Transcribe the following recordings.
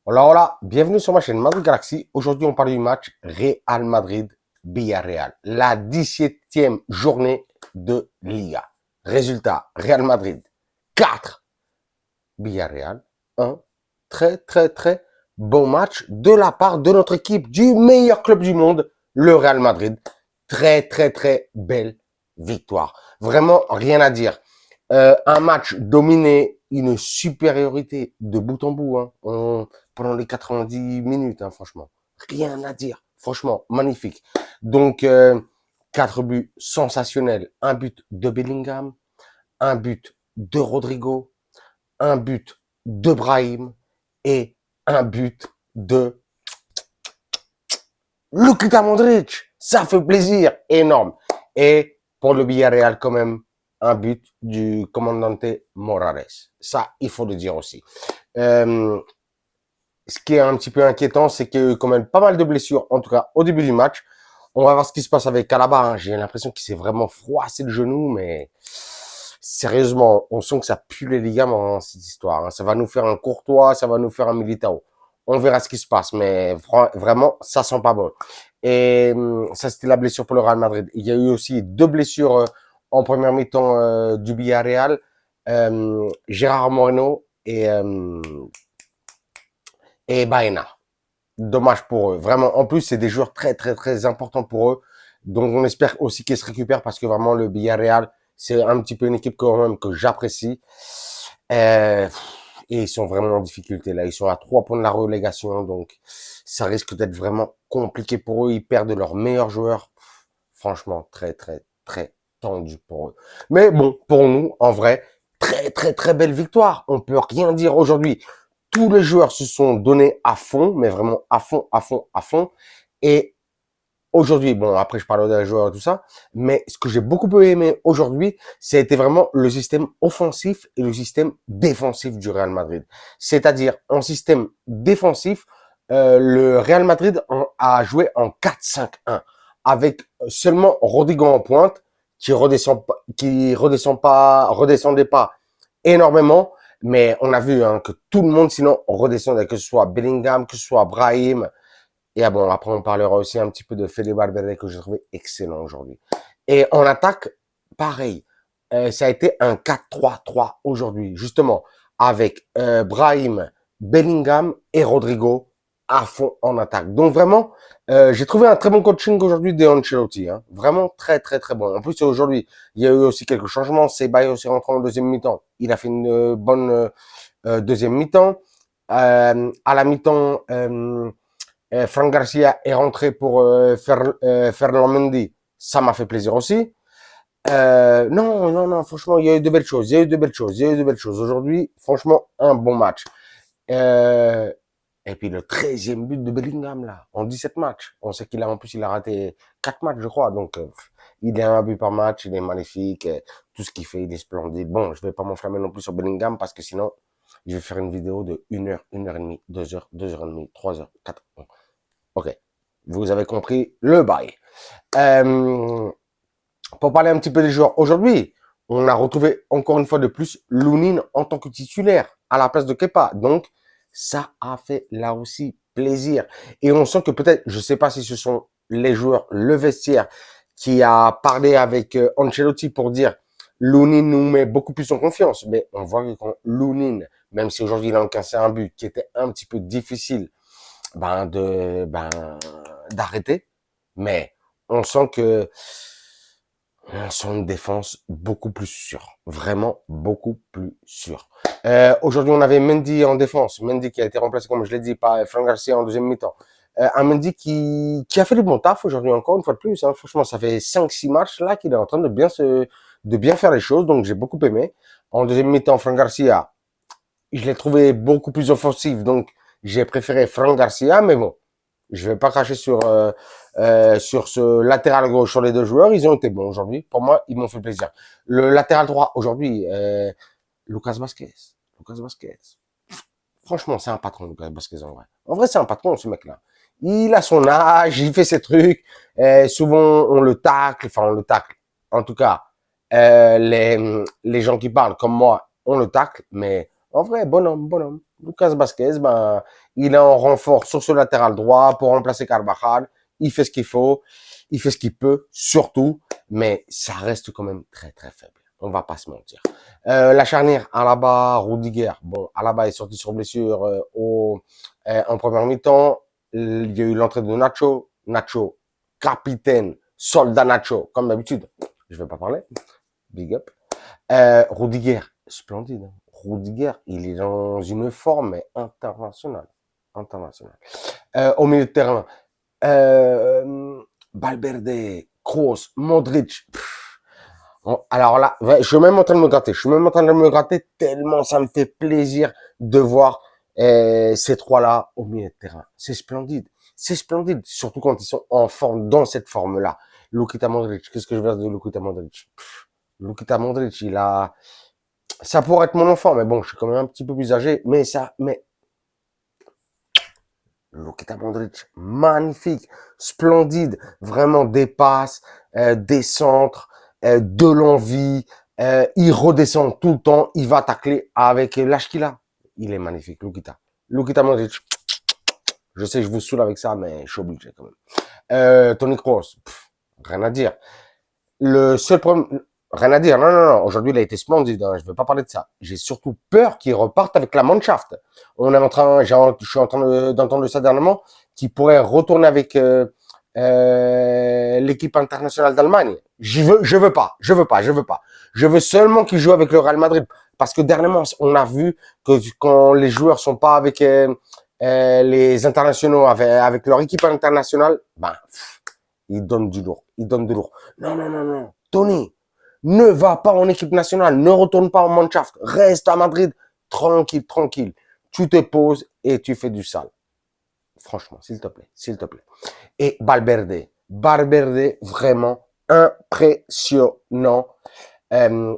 Hola, hola, bienvenue sur ma chaîne Madrid Galaxy. Aujourd'hui, on parle du match Real Madrid-Villarreal, la 17e journée de Liga. Résultat, Real Madrid 4, Villarreal 1. Très, très, très bon match de la part de notre équipe du meilleur club du monde, le Real Madrid. Très, très, très belle victoire. Vraiment, rien à dire. Un match dominé, une supériorité de bout en bout, pendant les 90 minutes, franchement. Rien à dire. Franchement, magnifique. Donc, 4 buts sensationnels. Un but de Bellingham, un but de Rodrigo, un but de Brahim et un but de Luka Modric. Ça fait plaisir, énorme. Et pour le Villarreal, quand même, un but du commandante Morales. Ça, il faut le dire aussi. Euh, Ce qui est un petit peu inquiétant, c'est qu'il y a eu quand même pas mal de blessures, en tout cas au début du match. On va voir ce qui se passe avec Alaba. J'ai l'impression qu'il s'est vraiment froissé le genou, mais sérieusement, on sent que ça pue les ligaments, cette histoire. Ça va nous faire un Courtois, ça va nous faire un Militao. On verra ce qui se passe, mais vraiment, ça sent pas bon. Et ça, c'était la blessure pour le Real Madrid. Il y a eu aussi 2 blessures en première mi-temps du Villarreal. Gérard Moreno et Baena. Dommage pour eux. Vraiment, en plus, c'est des joueurs très, très, très importants pour eux. Donc, on espère aussi qu'ils se récupèrent parce que vraiment, le Villarreal, c'est un petit peu une équipe quand même que j'apprécie. Euh, et ils sont vraiment en difficulté là. Ils sont à 3 points de la relégation. Donc, ça risque d'être vraiment compliqué pour eux. Ils perdent leurs meilleurs joueurs. Franchement, très, très, très tendu pour eux. Mais bon, pour nous, en vrai, très, très, très belle victoire. On peut rien dire aujourd'hui. Tous les joueurs se sont donnés à fond, mais vraiment à fond, à fond, à fond. Et aujourd'hui, bon, après je parle des joueurs et tout ça, mais ce que j'ai beaucoup aimé aujourd'hui, c'était vraiment le système offensif et le système défensif du Real Madrid. C'est-à-dire, en système défensif, le Real Madrid a joué en 4-5-1 avec seulement Rodrigo en pointe redescendait pas énormément, mais on a vu que tout le monde sinon redescendait, que ce soit Bellingham, que ce soit Brahim, et bon, après, on parlera aussi un petit peu de Fede Valverde que j'ai trouvé excellent aujourd'hui. Et en attaque, pareil. Ça a été un 4-3-3 aujourd'hui, justement, avec Brahim, Bellingham et Rodrigo à fond en attaque. Donc vraiment, j'ai trouvé un très bon coaching aujourd'hui de Ancelotti. Vraiment très, très, très bon. En plus, aujourd'hui, il y a eu aussi quelques changements. Ceballos est rentré en deuxième mi-temps. Il a fait une bonne deuxième mi-temps. À la mi-temps, Franck Garcia est rentré pour Ferland Mendy. Ça m'a fait plaisir aussi. Non, non, non, franchement, il y a eu de belles choses. Il y a eu de belles choses. Il y a eu de belles choses. Aujourd'hui, franchement, un bon match. Euh, et puis le 13e but de Bellingham, là, en 17 matchs. On sait en plus, il a raté 4 matchs, je crois. Donc, il est un but par match, il est magnifique. Tout ce qu'il fait, il est splendide. Bon, je vais pas m'enflammer non plus sur Bellingham parce que sinon, je vais faire une vidéo de 1 heure, 1 heure et demie, 2 heures, 2 heures et demie, 3 heures, 4 heures. Ok, vous avez compris le bail. Euh, pour parler un petit peu des joueurs, aujourd'hui, on a retrouvé encore une fois de plus Lounine en tant que titulaire à la place de Kepa. Donc, ça a fait là aussi plaisir. Et on sent que peut-être, je sais pas si ce sont les joueurs, le vestiaire, qui a parlé avec Ancelotti pour dire Lounine nous met beaucoup plus en confiance. Mais on voit que quand Lounine, même si aujourd'hui il a encaissé un but qui était un petit peu difficile, d'arrêter, mais on sent que on sent une défense beaucoup plus sûre, vraiment beaucoup plus sûre. Aujourd'hui, on avait Mendy en défense, Mendy qui a été remplacé, comme je l'ai dit, par Franck Garcia en deuxième mi-temps. Un Mendy qui a fait du bon taf aujourd'hui encore une fois de plus. Franchement, ça fait 5-6 matchs là qu'il est en train de bien faire les choses, donc j'ai beaucoup aimé. En deuxième mi-temps, Franck Garcia, je l'ai trouvé beaucoup plus offensif, donc j'ai préféré Franck Garcia, mais bon, je vais pas cracher sur ce latéral gauche sur les 2 joueurs. Ils ont été bons aujourd'hui. Pour moi, ils m'ont fait plaisir. Le latéral droit aujourd'hui, Lucas Vasquez. Lucas Vasquez. Franchement, c'est un patron, Lucas Vasquez, en vrai. En vrai, c'est un patron, ce mec-là. Il a son âge, il fait ses trucs. Souvent, on le tacle. Enfin, on le tacle. En tout cas, les gens qui parlent comme moi, on le tacle. Mais en vrai, bonhomme, bonhomme. Lucas Vasquez, ben, il est en renfort sur ce latéral droit pour remplacer Carvajal. Il fait ce qu'il faut, il fait ce qu'il peut, surtout, mais ça reste quand même très très faible. On va pas se mentir. La charnière, Alaba, Rudiger. Bon, Alaba est sorti sur blessure en première mi-temps. Il y a eu l'entrée de Nacho. Nacho, capitaine, soldat Nacho, comme d'habitude. Je vais pas parler. Big up. Rudiger, splendide. Rudiger, il est dans une forme internationale. Internationale. Au milieu de terrain, Valverde, Kroos, Modric. Alors là, je suis même en train de me gratter. Je suis même en train de me gratter tellement ça me fait plaisir de voir ces trois-là au milieu de terrain. C'est splendide. C'est splendide, surtout quand ils sont en forme, dans cette forme-là. Lukita Modric, qu'est-ce que je veux dire de Lukita Modric? Lukita Modric, il a... Ça pourrait être mon enfant, mais bon, je suis quand même un petit peu plus âgé. Mais Lukita Modric, magnifique, splendide, vraiment des passes, des centres, de l'envie, il redescend tout le temps, il va tacler avec l'âge qu'il a. Il est magnifique, Lukita. Lukita Modric, je sais, je vous saoule avec ça, mais je suis obligé quand même. Toni Kroos, rien à dire. Le seul problème, rien à dire. Non, non, non. Aujourd'hui, il a été splendide. Hein. Je ne veux pas parler de ça. J'ai surtout peur qu'il reparte avec la Mannschaft. On est en train, je suis en train d'entendre ça dernièrement, qu'il pourrait retourner avec l'équipe internationale d'Allemagne. Je veux pas. Je veux seulement qu'il joue avec le Real Madrid. Parce que dernièrement, on a vu que quand les joueurs sont pas avec les internationaux, avec leur équipe internationale, ben, il donne du lourd. Il donne du lourd. Non, non, non, non. Tony, ne va pas en équipe nationale. Ne retourne pas en Mannschaft. Reste à Madrid. Tranquille, tranquille. Tu te poses et tu fais du sale. Franchement, s'il te plaît, s'il te plaît. Et Valverde, vraiment impressionnant dans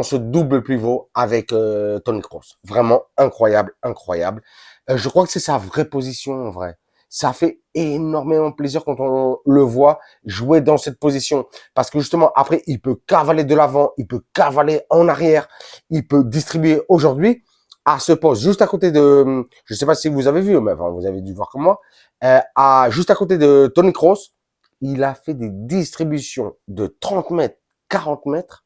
ce double pivot avec Toni Kroos. Vraiment incroyable, incroyable. Je crois que c'est sa vraie position en vrai. Ça fait énormément plaisir quand on le voit jouer dans cette position. Parce que justement, après, il peut cavaler de l'avant, il peut cavaler en arrière, il peut distribuer aujourd'hui à ce poste, juste à côté de, je sais pas si vous avez vu, mais enfin, vous avez dû voir comme moi, juste à côté de Toni Kroos, il a fait des distributions de 30 mètres, 40 mètres,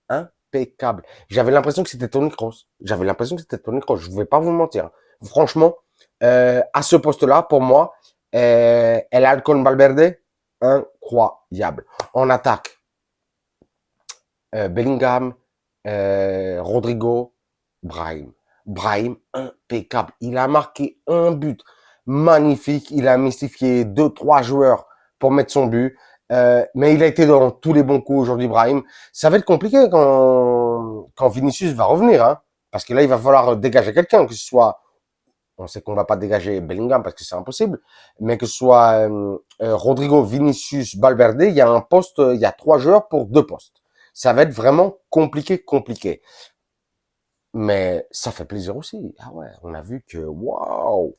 impeccable. J'avais l'impression que c'était Toni Kroos. Je ne vais pas vous mentir. Franchement, à ce poste-là, pour moi, El Halcón Valverde, incroyable. En attaque, Bellingham, Rodrigo, Brahim, impeccable. Il a marqué un but magnifique. Il a mystifié 2-3 joueurs pour mettre son but. Mais il a été dans tous les bons coups aujourd'hui, Brahim. Ça va être compliqué quand Vinicius va revenir, hein, parce que là, il va falloir dégager quelqu'un, que ce soit, on sait qu'on va pas dégager Bellingham parce que c'est impossible, mais que ce soit Rodrigo, Vinicius, Valverde, il y a un poste, il y a 3 joueurs pour 2 postes. Ça va être vraiment compliqué. Mais ça fait plaisir aussi. Ah ouais, on a vu que, waouh,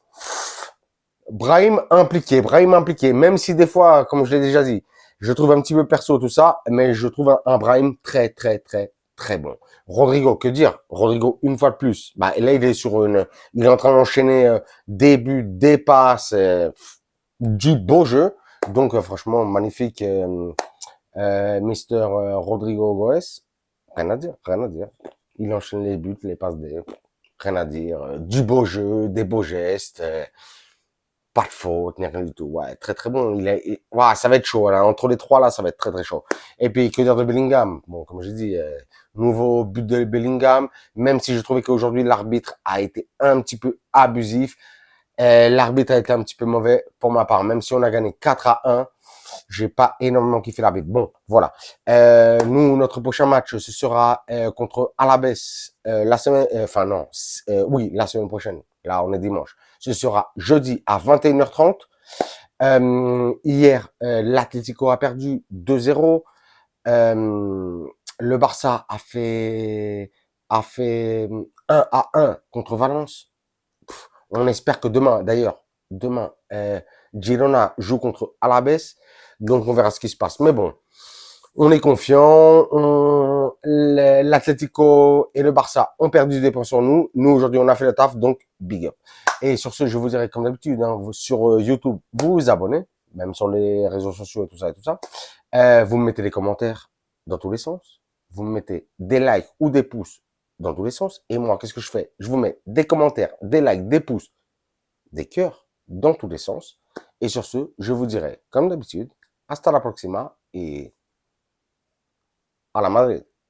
Brahim impliqué, même si des fois, comme je l'ai déjà dit, je trouve un petit peu perso tout ça, mais je trouve un Brahim très bon. Rodrigo, que dire? Rodrigo, une fois de plus, bah là il est en train d'enchaîner des buts, des passes, du beau jeu. Donc franchement magnifique, Mister Rodrigo Goes. Rien à dire. Il enchaîne les buts, les passes, rien à dire. Du beau jeu, des beaux gestes. Pas de faute, ni rien du tout. Ouais, très bon. Ouais, ça va être chaud. Là. Entre les trois, là, ça va être très chaud. Et puis, que dire de Bellingham? Bon, comme j'ai dit, nouveau but de Bellingham. Même si je trouvais qu'aujourd'hui, l'arbitre a été un petit peu abusif. L'arbitre a été un petit peu mauvais pour ma part. Même si on a gagné 4-1, j'ai pas énormément kiffé l'arbitre. Bon, voilà. Nous, notre prochain match, ce sera contre Alavés la semaine... oui, la semaine prochaine. Là, on est dimanche. Ce sera jeudi à 21h30. Hier, l'Atlético a perdu 2-0. Le Barça a fait 1-1 contre Valence. On espère que demain, Girona joue contre Alavés. Donc, on verra ce qui se passe. Mais bon, On est confiant. L'Atlético et le Barça ont perdu des points sur nous. Nous, aujourd'hui, on a fait le taf, donc big up. Et sur ce, je vous dirai comme d'habitude, hein, sur YouTube, vous vous abonnez, même sur les réseaux sociaux et tout ça et tout ça. Vous me mettez des commentaires dans tous les sens. Vous me mettez des likes ou des pouces dans tous les sens. Et moi, qu'est-ce que je fais? Je vous mets des commentaires, des likes, des pouces, des cœurs dans tous les sens. Et sur ce, je vous dirai, comme d'habitude, hasta la próxima et à la Madrid.